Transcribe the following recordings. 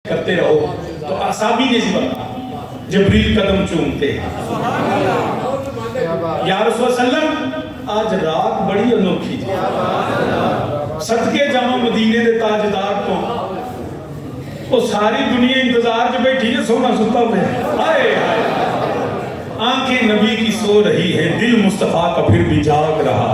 کرتے رہو تو اصحابی نے سی بتا جبریل قدم چومتے ہیں یا رسول اللہ صلی اللہ علیہ وسلم آج رات بڑی انوکھی تھی صدقے جامع مدینے دے تاجدار تو وہ ساری دنیا انتظار جو بیٹھی ہے سونا ستا ہوئے آئے آنکھیں نبی کی سو رہی ہے دل مصطفیٰ کا پھر بھی جاگ رہا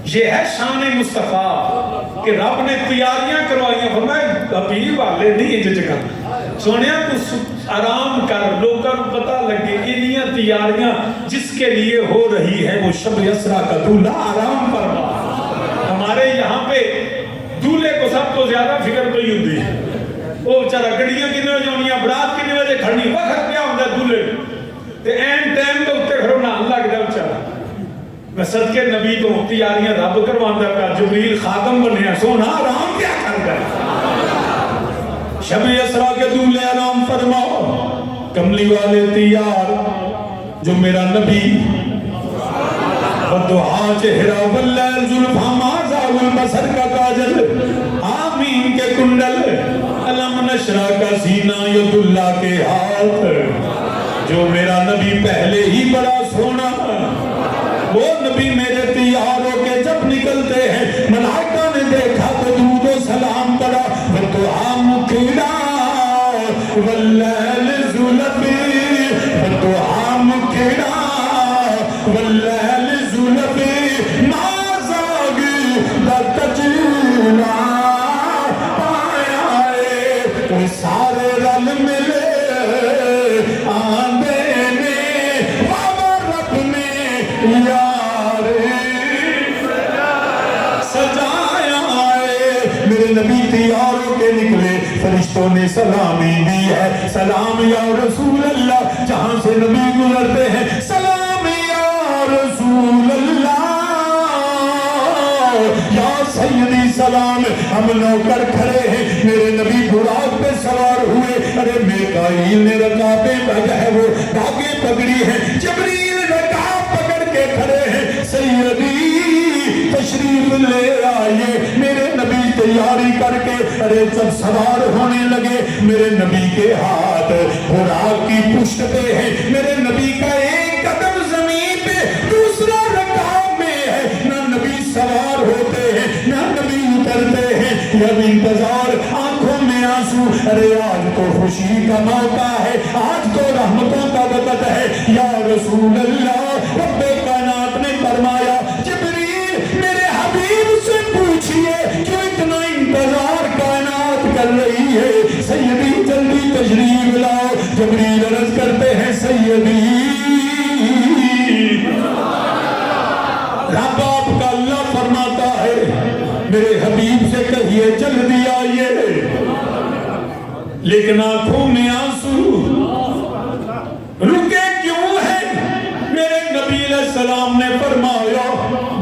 یہ ہے شان مصطفیٰ کہ رب نے تیاریاں کروائیاں فرمایا حبیب والے نہیں ہے جگہ سونیا تو آرام کر لوگوں کو پتہ لگے انہیاں تیاریاں جس کے لیے ہو رہی ہے وہ شب یسرا کا دولہ آرام فرما ہمارے یہاں پہ دولے کو سب تو زیادہ فکر تو ہی ہوتی ہے وہ بیچارہ گڑیاں کتنے بجے ہونی برات کتنے بجے کھڑنی وقت کیا ہوتا ہے دولے تے این ٹائم تو اتنے کھڑو نہ اللہ کے بیچارہ میں صدقے نبی تو تیاریاں رب کرواندہ کا جبریل خاتم بنیا سونا آرام کیا کر گئے شب یسرا کے دولے آرام فرماؤ کملی والے تیار جو میرا نبی ودعا چہرہ واللیل زلفہ مازا والبصر کا کاجل آمین کے کنڈل علم نشرہ کا سینہ ید اللہ کے ہاتھ جو میرا نبی پہلے ہی بڑا سونا وہ نبی میرے تیار ہو کے جب نکلتے ہیں ملائکہ نے دیکھا تو درود و سلام پڑا ودعا مکھڑا واللیل زلفی ودعا مکھڑا واللیل زلفی نازاگ لتجلا پایا ہے سارے رل ملے آندے نے بابا رب نے یار سجایا ہے میرے نبی تیار ہو کے نکلے فرشتوں نے سلامی دی ہے سلام یا رسول اللہ جہاں سے نبی گزرتے ہیں سلام یا رسول اللہ یا سیدی سلام ہم نوکر کھڑے ہیں میرے نبی براق پہ سوار ہوئے ارے میکائیل نے رکابیں پکڑ ہے وہ دھاگے پکڑی ہے جبریل رکاب پکڑ کے کھڑے ہیں سیدی تشریف لے آئیے میرے نبی تیاری کر کے ارے جب سوار ہونے لگے میرے نبی کے ہاتھ براق کی پشت پہ ہے میرے نبی کا ایک قدم زمین پہ دوسرا رکاب میں ہے نہ نبی سوار ہوتے ہیں نہ نبی اترتے ہیں جب انتظار آنکھوں میں آنسو ارے آج تو خوشی کا موقع ہے آج تو رحمتوں کا وقت ہے یا رسول اللہ رب کائنات نے فرمایا جبریل میرے حبیب سے پوچھئے کیوں اتنا انتظار کائنات کر رہی ہے سیدی جلدی تشریف لاؤ جبریل عرض کرتے ہیں سیدی رب آپ کا اللہ فرماتا ہے میرے حبیب سے کہیے جلدی آئیے لیکن آنکھوں میں آنسو رکے کیوں ہے میرے نبی علیہ السلام نے فرمایا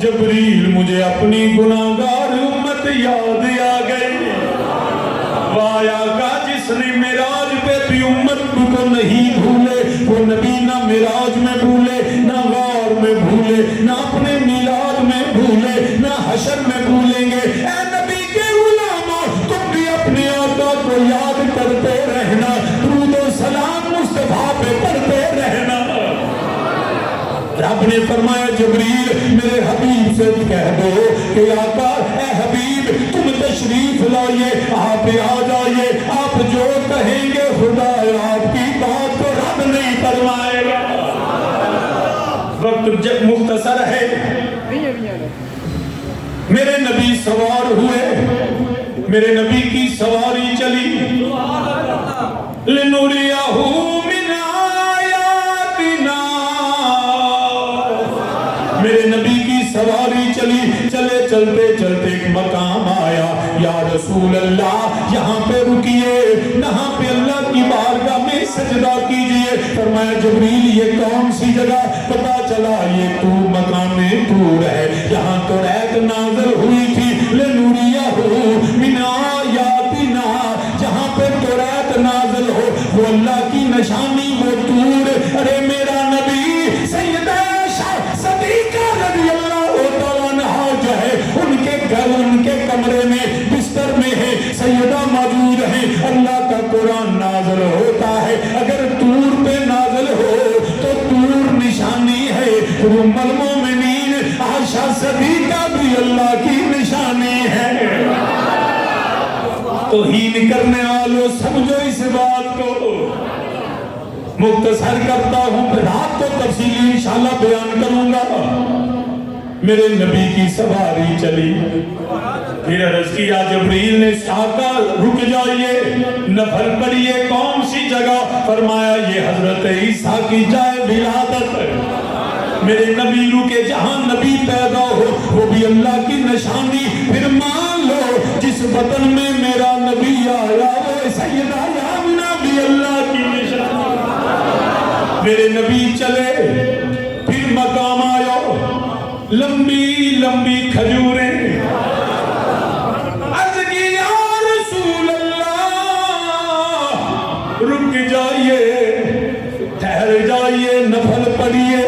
جبریل مجھے اپنی گناہگار امت یاد آ گئی وایا کا جس نے معراج پہ بھی امت کو نہیں بھولے وہ نبی نہ معراج میں بھولے نہ غار میں بھولے نہ اپنے میلاد میں بھولے نہ حشر میں بھولیں گے اے نبی کے غلاموں تم بھی اپنے آقا کو یاد کرتے رہنا درود و سلام مصطفیٰ پہ پڑھتے رہنا رب نے فرمایا جبریل میرے حبیب سے کہہ دو کہ آقا اے حبیب تم تشریف لائیے آپ آ جائیے آپ جو کہیں گے خدا آپ کی بات کو رد نہیں فرمائے گا وقت مختصر ہے میرے نبی سوار ہوئے میرے نبی کی سواری چلی لنوریہو من آیاتنا میرے نبی کی سواری چلی چلے چلتے چلتے ایک مقام آیا یا رسول اللہ یہاں پہ رکیے یہاں پہ اللہ کی بارگاہ میں سجدہ کیجئے فرمایا جبریل یہ کون سی جگہ پتا چلا یہ تو مقام طور ہے یہاں تو رات نازل ہوئی تھی لنوریہو من آیاتنا جہاں پہ تو رات نازل ہو وہ اللہ کی نشانی وہ طور ارے میرا نبی سیدہ صدیقہ رضی اللہ تعالیٰ عنہا جو ہے ان کے گھر ان کے کمرے میں بستر میں ہے سیدہ موجود ہیں قرآن نازل ہوتا ہے اگر طور پہ نازل ہو تو طور نشانی ہے، ام المومنین عائشہ صدیقہ بھی اللہ کی نشانی ہے۔ توہین کرنے والوں سمجھو اس بات کو، مختصر کرتا ہوں، رات کو تفصیلی انشاءاللہ بیان کروں گا۔ میرے نبی کی سواری چلی، پھر عرض کیا جبریل نے کہا رک جائیے، نفل پڑھیے، کون سی جگہ؟ فرمایا یہ حضرت عیسیٰ کی جائے ولادت ہے۔ میرے نبی رکے، جہاں نبی پیدا ہو وہ بھی اللہ کی نشانی۔ پھر مان لو جس وطن میں میرا نبی آیا وہ سیدہ آمنہ بھی اللہ کی نشانی۔ میرے نبی چلے، پھر مقام آیا، لمبی لمبی کھجوریں، عرض کی یا رسول اللہ رک جائیے، ٹھہر جائیے، نفل پڑھیے۔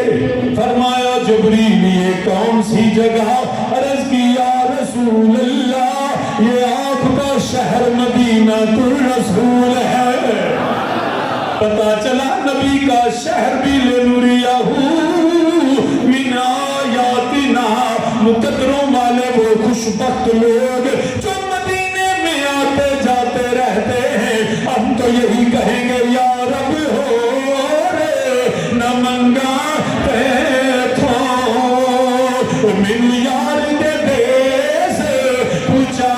فرمایا جبریل یہ کون سی جگہ؟ عرض کی یا رسول اللہ یہ آپ کا شہر مدینہ الرسول ہے۔ پتا چلا نبی کا شہر بھی لنوریہو من آیاتنا، مقدروں والے وہ خوشبخت لوگ جو مدینے میں آتے جاتے رہتے ہیں، ہم تو یہی کہیں گے یا رب ہو رے نہ منگا تھو من یار دے دیس پوچھا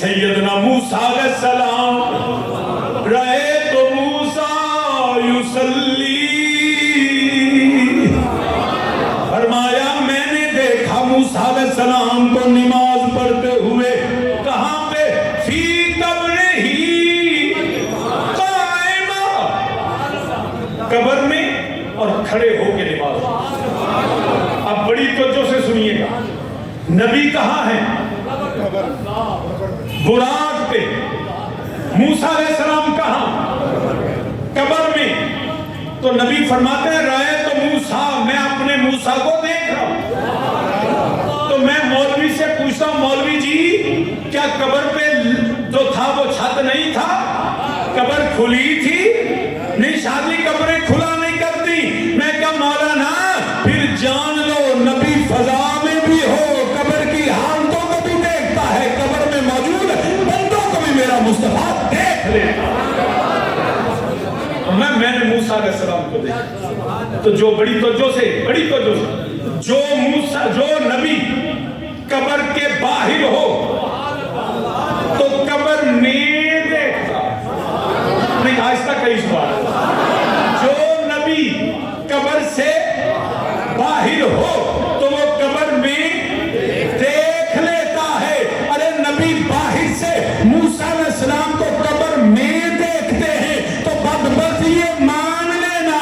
سیدنا موسیٰ علیہ السلام رأیت موسیٰ یصلی، فرمایا میں نے دیکھا موسیٰ علیہ السلام کو نماز پڑھتے ہوئے، کہاں پہ؟ فی قبرہ قائمہ، قبر میں اور کھڑے ہو کے نماز۔ اب بڑی توجہ سے سنیے گا، نبی کہاں ہے؟ براق پہ۔ موسیٰ علیہ السلام کہاں؟ قبر میں۔ تو نبی فرماتے ہیں رأیت موسیٰ، میں اپنے موسیٰ کو دیکھ رہا ہوں۔ تو میں مولوی سے پوچھتا ہوں مولوی جی کیا قبر پہ جو تھا وہ چھت نہیں تھا؟ قبر کھلی تھی؟ نہیں، شادی قبریں کھلا نہیں کرتی۔ میں کہا مولانا پھر جان لو نبی فضا میں بھی ہو، قبر کی حالتوں کو بھی دیکھتا ہے، قبر میں موجود بندوں کو بھی میرا مصطفیٰ دیکھ لیتا۔ میں نے موسیٰ علیہ السلام کو دیکھا تو جو بڑی توجہ سے جو نبی قبر کے باہر ہو تو قبر میں دیکھتا، نہیں آہستہ کئی سوال، جو نبی قبر سے باہر ہو تو وہ قبر میں دیکھ لیتا ہے۔ ارے نبی باہر سے موسیٰ علیہ السلام کو قبر میں دیکھتے ہیں تو بدبخت یہ مان لینا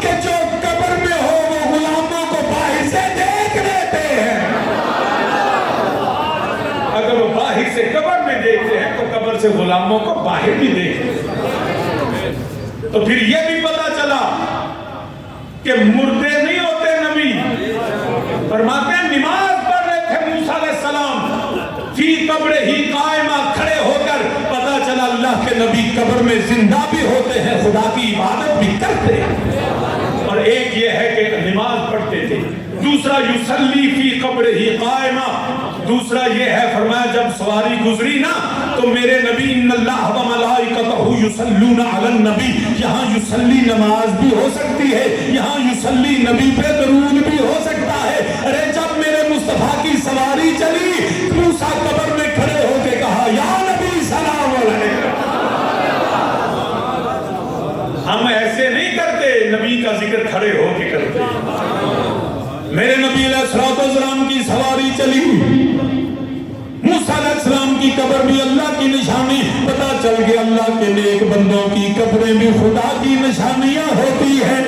کہ جو قبر میں ہو وہ غلاموں کو باہر سے دیکھ لیتے ہیں۔ اگر وہ باہر سے قبر میں دیکھتے ہیں تو قبر سے غلاموں کو باہر بھی دیکھتے ہیں۔ تو پھر یہ بھی پتا چلا کہ مردے نہیں ہوتے نبی، فرماتے ہیں نماز پڑھ رہے تھے موسیٰ علیہ السلام فی قبر ہی قائمہ، کھڑے ہو کر پتا چلا اللہ کے نبی قبر میں زندہ بھی ہوتے ہیں، خدا کی عبادت بھی کرتے ہیں۔ اور ایک یہ ہے کہ نماز پڑھتے تھے، دوسرا یصلی فی قبر ہی قائمہ، دوسرا یہ ہے فرمایا جب سواری گزری نا تو میرے نبی ان اللہ و ملائکتہ یصلون علی النبی، یہاں یصلی نماز بھی ہو سکتی ہے، یہاں یصلی نبی پہ درود بھی ہو سکتا ہے۔ ارے جب میرے مصطفیٰ کی سواری چلی موسیٰ قبر میں کھڑے ہو کے کہا یا نبی سلام علیکم۔ ہم ایسے نہیں کرتے، نبی کا ذکر کھڑے ہو کے کرتے۔ میرے نبی علیہ السلام کی سواری چلی، موسیٰ علیہ السلام کی قبر بھی اللہ کی نشانی، پتا چل گیا اللہ کے نیک بندوں کی قبریں بھی خدا کی نشانیاں ہوتی ہیں۔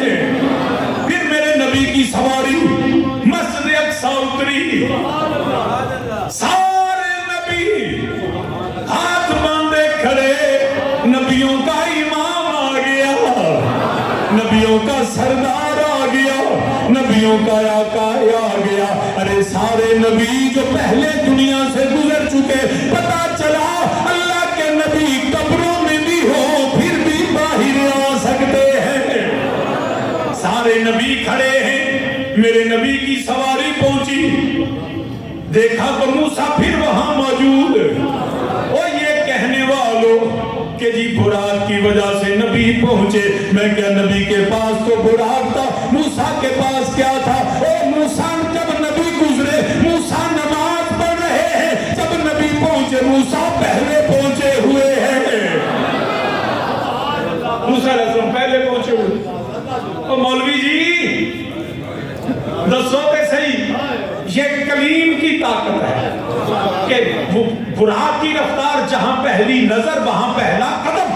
پھر میرے نبی کی سواری مسجد اقصی اتری، سارے نبی ہاتھ باندھے کھڑے، نبیوں کا امام آ گیا، نبیوں کا سردار آ گیا، نبیوں کا آقا آ گیا۔ ارے سارے نبی جو پہلے دنیا سے گزر چکے، پتا چلا اللہ کے نبی قبروں میں بھی ہو پھر بھی باہر آ سکتے ہیں۔ سارے نبی کھڑے ہیں، میرے نبی کی سواری پہنچی، دیکھا تو موسیٰ پھر وہاں موجود۔ اور یہ کہنے والوں کہ جی براق کی وجہ سے نبی پہنچے، میں کیا نبی کے پاس تو براق تھا، موسیٰ کے پاس کیا تھا؟ اے موسیٰ جب نبی گزرے موسیٰ نماز پڑھ رہے ہیں، جب نبی پہنچے موسیٰ پہلے پہنچے ہوئے ہیں۔ موسیٰ علیہ السلام پہلے پہنچے ہوئے۔ اور مولوی جی دسو تے صحیح، یہ کلیم کی طاقت ہے کہ براق کی رفتار جہاں پہلی نظر وہاں پہلا قدم،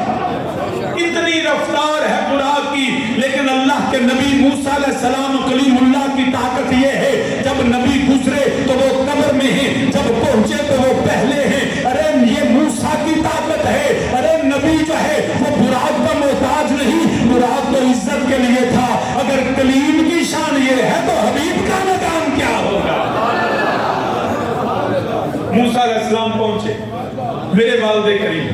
اتنی رفتار ہے براق کی، لیکن اللہ کے نبی موسیٰ علیہ السلام کلیم اللہ کی طاقت یہ ہے جب نبی گزرے تو وہ قبر میں ہیں، جب پہنچے تو وہ پہلے ہیں۔ ارے یہ موسیٰ کی طاقت ہے۔ ارے نبی جو ہے وہ براق کا محتاج نہیں، براق تو عزت کے لیے تھا، اگر کلیم کی شان یہ ہے تو حبیب کا مقام کیا ہوگا؟ موسیٰ علیہ السلام پہنچے، میرے والد کریم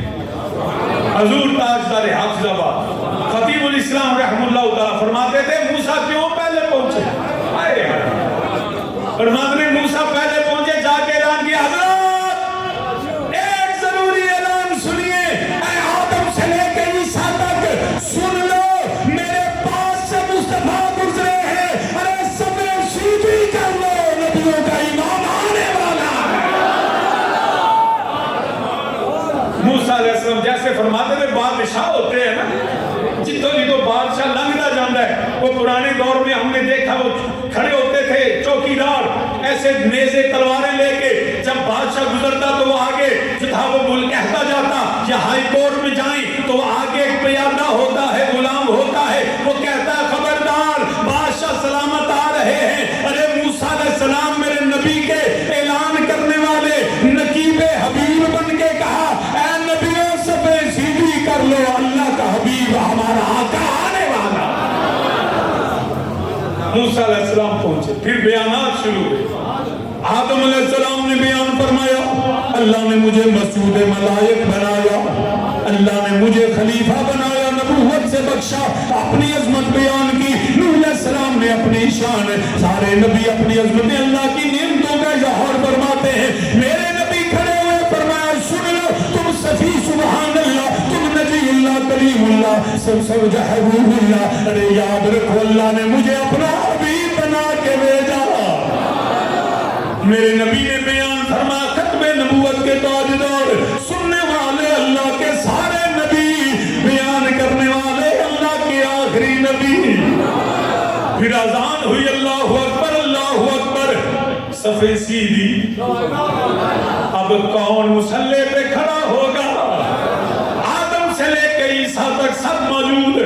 حضور تاجدار حافظ آباد خطیب الاسلام رحم اللہ تعالیٰ فرماتے تھے موسیٰ کیوں پہلے پہنچے؟ فرماتے ہیں موسیٰ پہلے پہنچے، جا کے اعلان کیا حضرات ایک ضروری اعلان سنیے، اے آدم سے لے کے عیسیٰ تک سن لو، میرے پاس سے مصطفیٰ گزرے ہیں، ارے صبر سیدھی کر لو، نبیوں کا امام آنے والا ہے۔ موسیٰ علیہ السلام جیسے فرماتے تھے بادشاہ ہوتے ہیں نا، جتوں جتوں بادشاہ لنگتا جاندہ ہے، وہ پرانے دور میں ہم نے دیکھا وہ کھڑے ہوتے تھے چوکیدار ایسے نیزے تلواریں لے کے، جب بادشاہ گزرتا تو وہ آگے جو تھا وہ بول کہتا جاتا، یا ہائی کورٹ میں جائیں تو وہ آگے ایک پیادہ ہوتا ہے، غلام ہوتا ہے، وہ کہتا ہے خبردار بادشاہ سلامت آ رہے ہیں۔ ارے موسیٰ علیہ السلام میرے نبی کے اعلان کرنے والے نقیب حبیب بن کے کہا اے نبیوں صفے سیدھی کر لو، اللہ کا حبیب ہمارا آقا آنے والا۔ موسیٰ علیہ السلام پہنچے، پھر بیانات شروع ہوئے۔ آدم علیہ السلام نے بیان فرمایا اللہ نے مجھے مسعود ملائک بنایا، اللہ نے مجھے خلیفہ بنایا، نبوت سے بخشا، اپنی عظمت بیان کی۔ نوح علیہ السلام نے اپنی شان، سارے نبی اپنی عظمت اللہ کی نعمتوں کا اظہار فرماتے ہیں۔ میرے نبی کھڑے ہوئے فرمایا سن لو، تم صفی سبحان اللہ، تم نبی اللہ کریم اللہ، سب جہبوب اللہ، ارے یاد رکھو اللہ نے مجھے اپنا حبیب بنا کے بھیجا۔ میرے نبی نے بیان فرمایا ختم نبوت کے تاجدار، سننے والے اللہ کے سارے نبی، بیان کرنے والے اللہ کے آخری نبی۔ پھر اذان ہوئی اللہ اکبر اللہ اکبر، صفے سیدھی، اب کون مصلی پہ کھڑا ہوگا؟ آدم سے لے کے عیسیٰ تک سب موجود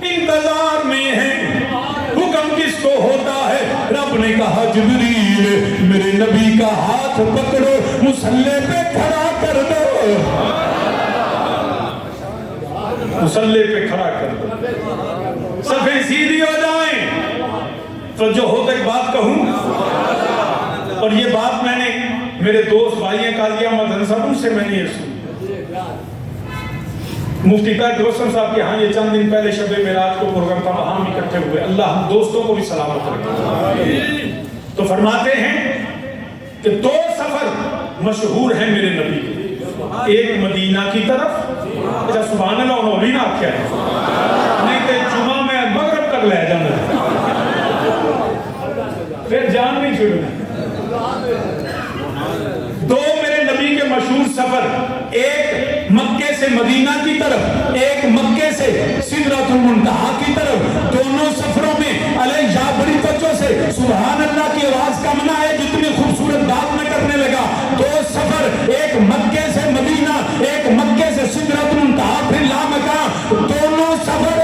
انتظار میں ہیں، حکم کس کو ہوتا ہے؟ رب نے کہا جبریل میرے نبی کا ہاتھ پکڑو، مصلی پہ کھڑا کر دو، مصلی پہ کھڑا کر دو، صفیں سیدھی ہو جائیں۔ تو جو ہوتا ایک بات کہوں، اور یہ بات میں نے میرے دوست بھائی ہیں قاضی احمد حسن صاحب سے میں نے یہ سنی، مفتی طاہر دوستم صاحب کے ہاں یہ چند دن پہلے شب معراج کو پروگرام تھا، وہاں بھی اکٹھے ہوئے، اللہ ہم دوستوں کو بھی سلامت رکھے۔ تو فرماتے ہیں کہ 2 سفر مشہور ہیں میرے نبی کے، ایک مدینہ کی طرف، اچھا سبحان اللہ انہوں بھی نہ کیا ہے، نہیں کہ جمعہ میں مغرب تک لے جانا ہے، پھر جان نہیں چھوڑنا۔ 2 میرے نبی کے مشہور سفر، ایک مکے سے مدینہ کی طرف، ایک مکے سے سدرۃ المنتہا کی طرف۔ دونوں سفروں میں علیہ یا بڑی توجہ سے سبحان اللہ کی آواز کم نہ ہے جتنی خوبصورت بات میں کرنے لگا۔ 2 سفر، ایک مکے سے مدینہ، ایک مکے سے سدرۃ المنتہا، پھر لامکاں۔ دونوں سفر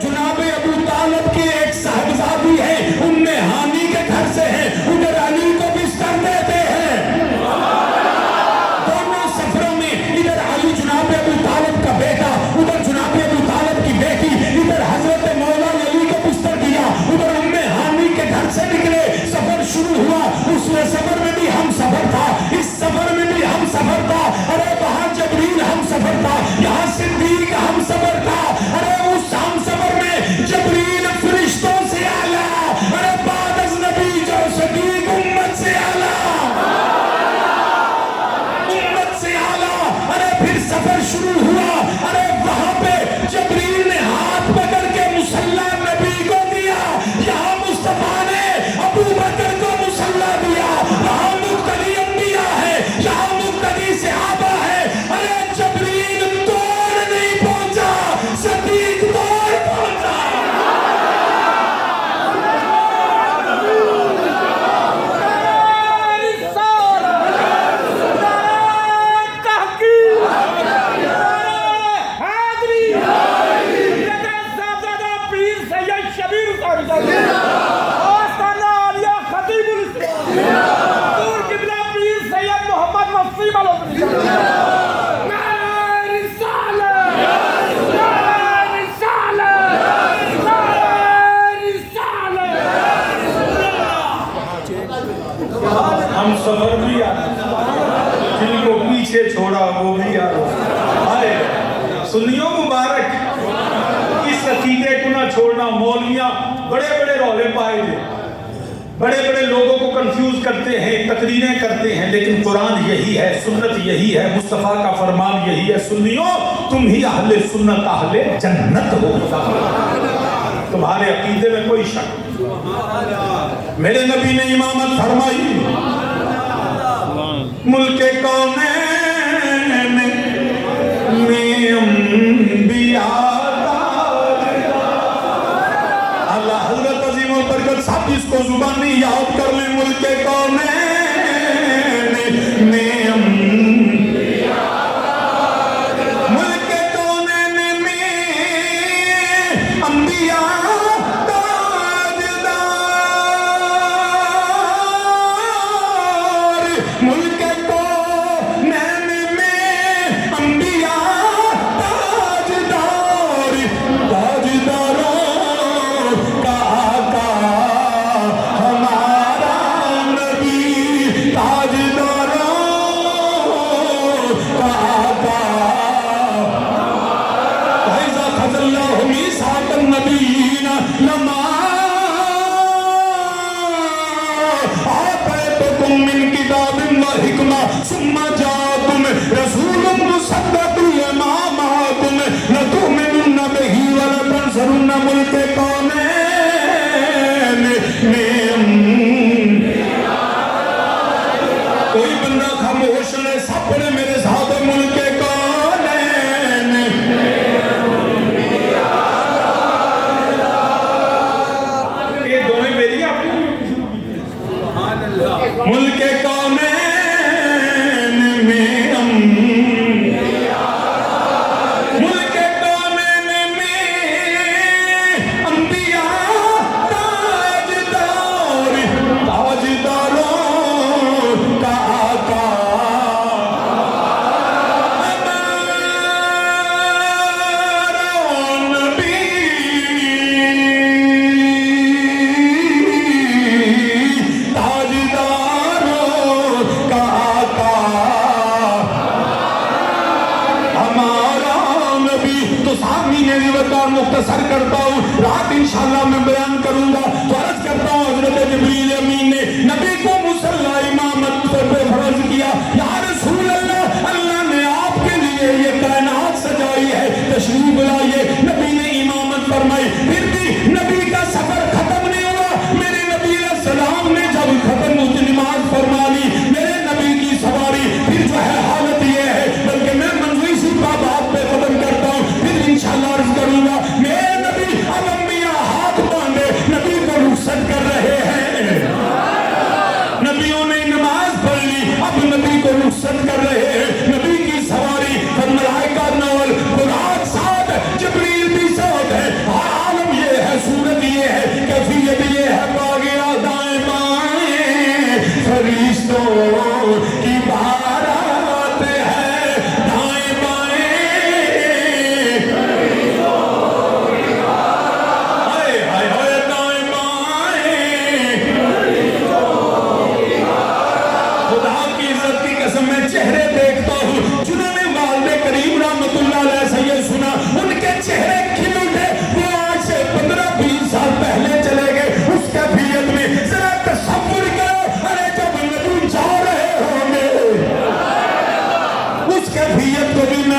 جناب ابو طالب کی ایک صاحبزادی ہے ام ہانی کے گھر سے ہے، ادھر علی کو بستر دیتے ہیں۔ دونوں سفروں میں ادھر علی جناب ابو طالب کا بیٹا، ادھر جناب ابو طالب کی بیٹی، ادھر حضرت مولا علی کو بستر دیا، ادھر ام ہانی کے گھر سے نکلے، سفر شروع ہوا۔ اس میں سفر میں بھی ہم سفر تھا، اس سفر میں بھی ہم سفر تھا، ارے وہاں جبریل ہم سفر تھا، یہاں صدیق ہم سفر تھا، ارے اس ہم سفر میں جبریل فرشتوں سے اعلیٰ، ارے بعد از نبی جو صدیق امت سے اعلیٰ، امت سے اعلیٰ۔ ارے پھر سفر شروع ہوا، ارے وہاں پہ جبریل نے ہاتھ پکڑ کے مصلی نبی کو دیا، یہاں مصطفیٰ نے ابو بکر کو مصلی دیا، وہاں مقتدی انبیاء ہے، یہاں مقتدی صحابہ ہے۔ ارے جبریل توڑ نہیں پہنچا، صدیق توڑ پہنچا۔ ہم سفر بھی جن کو پیچھے چھوڑا وہ بھی آئے۔ سنیوں مبارک، اس عقیدے کو نہ چھوڑنا۔ مولویاں بڑے بڑے رولے پائے تھے، بڑے بڑے لوگوں کو کنفیوز کرتے ہیں، تقریریں کرتے ہیں، لیکن قرآن یہی ہے، سنت یہی ہے، مصطفیٰ کا فرمان یہی ہے۔ سنیوں تم ہی اہل سنت اہل جنت ہو، تمہارے عقیدے میں کوئی شک نہیں۔ میرے نبی نے امامت فرمائی، ملک کونین میں انبیاء، اللہ حضرت عظیم البرکت صاحب اس کو زبانی یاد کر لیں، ملک کونین میں انبیاء، ملک کونین میں انبیاء ملک کو نین میں انبیاء تاجدار، تاجداروں کا آقا ہمارا نبی، تاجداروں کا آقا۔ وَإِذَا أَخَذَ اللَّهُ مِيثَاقَ النَّبِيِّينَ لَمَا آتَيْتُكُم مِّن كِتَابٍ وَحِكْمَةٍ ثُمَّ جَاءَكُمْ رَسُولٌ مُصَدِّقٌ لِّمَا مَعَكُمْ لَتُؤْمِنُنَّ بِهِ وَلَتَنصُرُنَّهُ۔ ملک کونین میں کوئی بندہ خاموش ہے، سب نے میرے ساتھ ملک کونین یہ دونوں میری اپنی ملک کونین میں ملک کونین میں انبیاء تاجدار، تاجداروں کا آقا ہمارا نبی، تاجداروں کا آقا ہمارا نبی۔ تو سامنے روایت مختصر کرتا ہوں، رات انشاءاللہ میں بیان کروں گا۔ تو عرض کرتا ہوں حضرت جبریل امین نے نبی کو مصلی امامت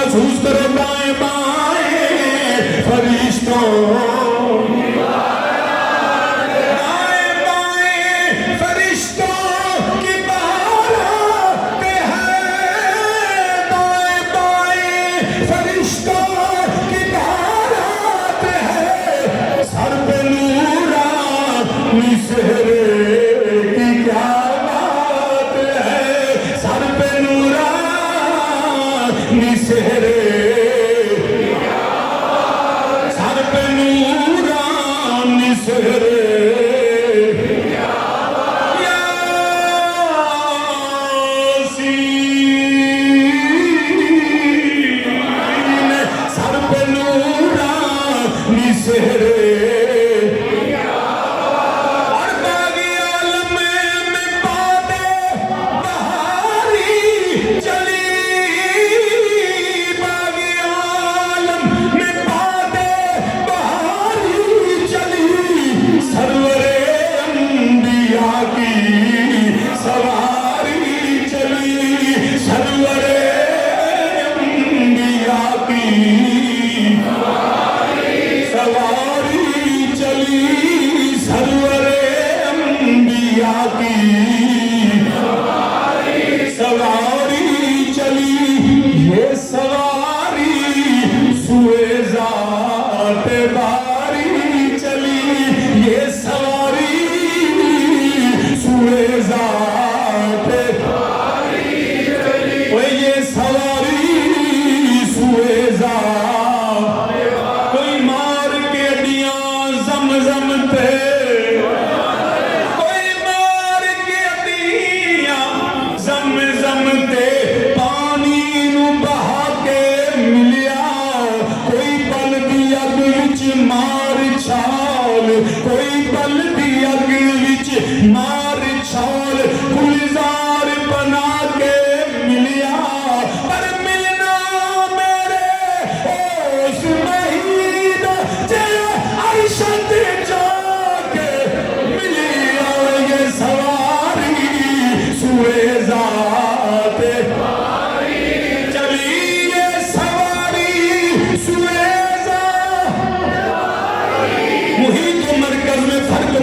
محسوس کرو دائیں بائیں فرشتوں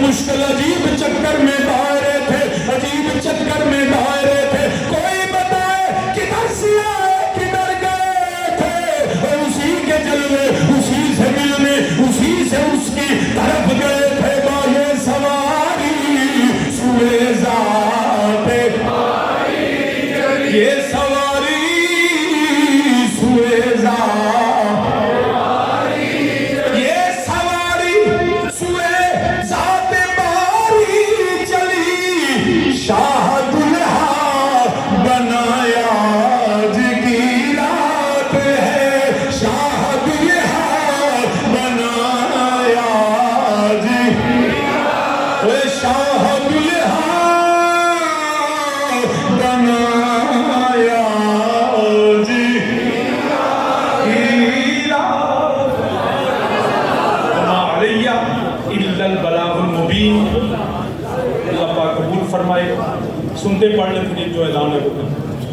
مشکل عجیب چکر میں دائرے تھے، عجیب چکر میں دائرے تھے، کوئی بتائے کدھر سے آئے کدھر گئے تھے، اور اسی کے جلوے اسی سے ملنے اسی سے اس کی طرف گئے تھے۔ باہے سواری سوئے ذات یہ سواری سوئے ذات فرمائے سنتے پڑھ لیتے جو اعلان ہے وہ